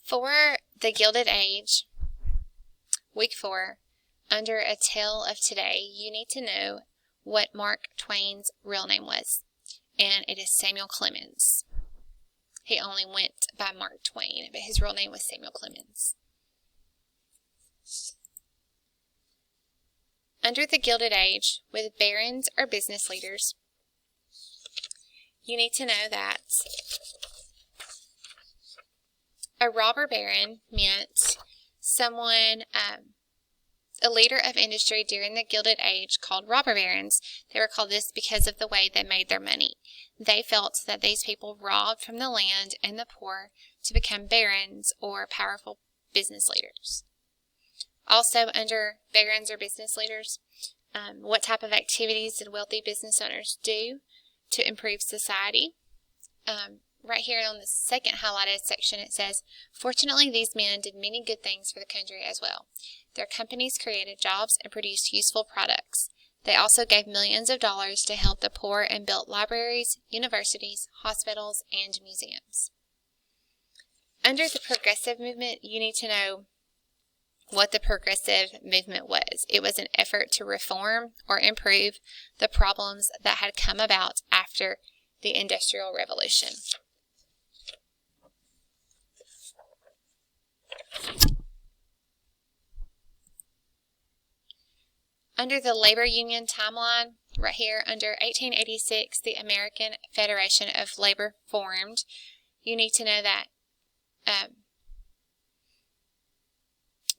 For the Gilded Age, week 4, under A Tale of Today, you need to know what Mark Twain's real name was, and it is Samuel Clemens. He only went by Mark Twain, but his real name was Samuel Clemens. Under the Gilded Age, with barons or business leaders, you need to know that a robber baron meant someone, a leader of industry during the Gilded Age called robber barons. They were called this because of the way they made their money. They felt that these people robbed from the land and the poor to become barons or powerful business leaders. Also, under barons or business leaders, what type of activities did wealthy business owners do to improve society? Right here on the second highlighted section, it says, "Fortunately, these men did many good things for the country as well. Their companies created jobs and produced useful products. They also gave millions of dollars to help the poor and built libraries, universities, hospitals, and museums." Under the progressive movement, you need to know what the progressive movement was. It was an effort to reform or improve the problems that had come about after the Industrial Revolution. Under the labor union timeline, right here, under 1886, the American Federation of Labor formed. You need to know that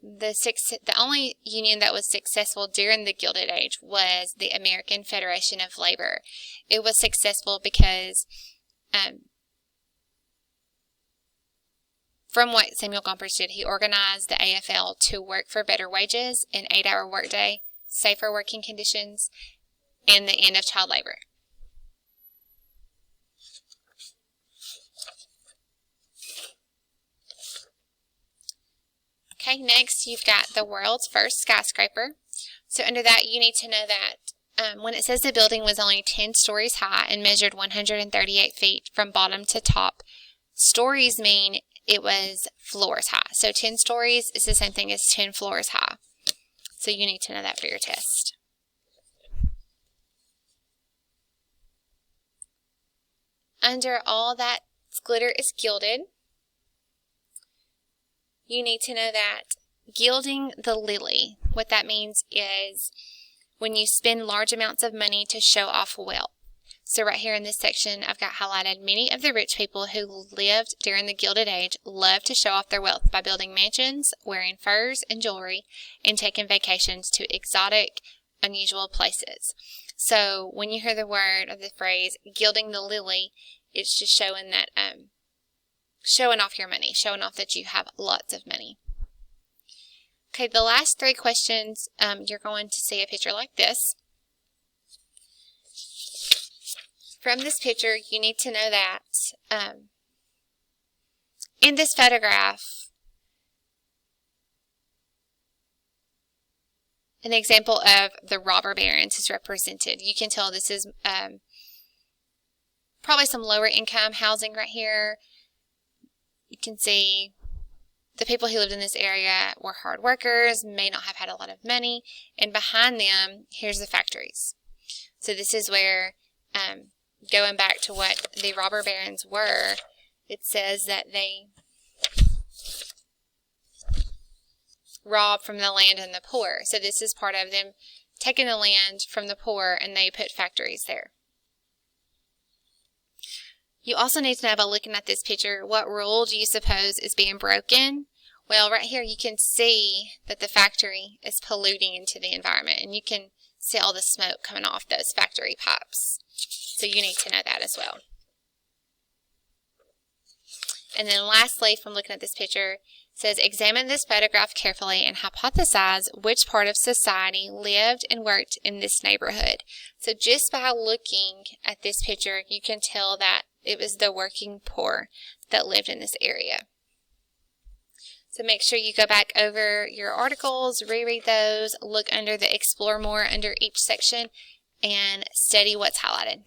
the only union that was successful during the Gilded Age was the American Federation of Labor. It was successful because from what Samuel Gompers did, he organized the AFL to work for better wages, an 8-hour workday, safer working conditions, and the end of child labor. Okay, next you've got the world's first skyscraper. So under that, you need to know that when it says the building was only 10 stories high and measured 138 feet from bottom to top, stories mean it was floors high. So 10 stories is the same thing as 10 floors high. So you need to know that for your test. Under all that glitter is gilded, you need to know that gilding the lily, what that means is when you spend large amounts of money to show off wealth. So right here in this section, I've got highlighted many of the rich people who lived during the Gilded Age loved to show off their wealth by building mansions, wearing furs and jewelry, and taking vacations to exotic, unusual places. So when you hear the word or the phrase gilding the lily, it's just showing that showing off your money, showing off that you have lots of money. Okay, the last 3 questions, you're going to see a picture like this. From this picture, you need to know that in this photograph, an example of the robber barons is represented. You can tell this is probably some lower income housing right here. You can see the people who lived in this area were hard workers, may not have had a lot of money, and behind them, here's the factories. So this is where, going back to what the robber barons were, it says that they robbed from the land and the poor. So this is part of them taking the land from the poor, and they put factories there. You also need to know by looking at this picture, what rule do you suppose is being broken? Well, right here you can see that the factory is polluting into the environment, and you can see all the smoke coming off those factory pipes. So you need to know that as well. And then lastly, from looking at this picture, it says, examine this photograph carefully and hypothesize which part of society lived and worked in this neighborhood. So just by looking at this picture, you can tell that it was the working poor that lived in this area. So make sure you go back over your articles, reread those, look under the Explore More under each section, and study what's highlighted.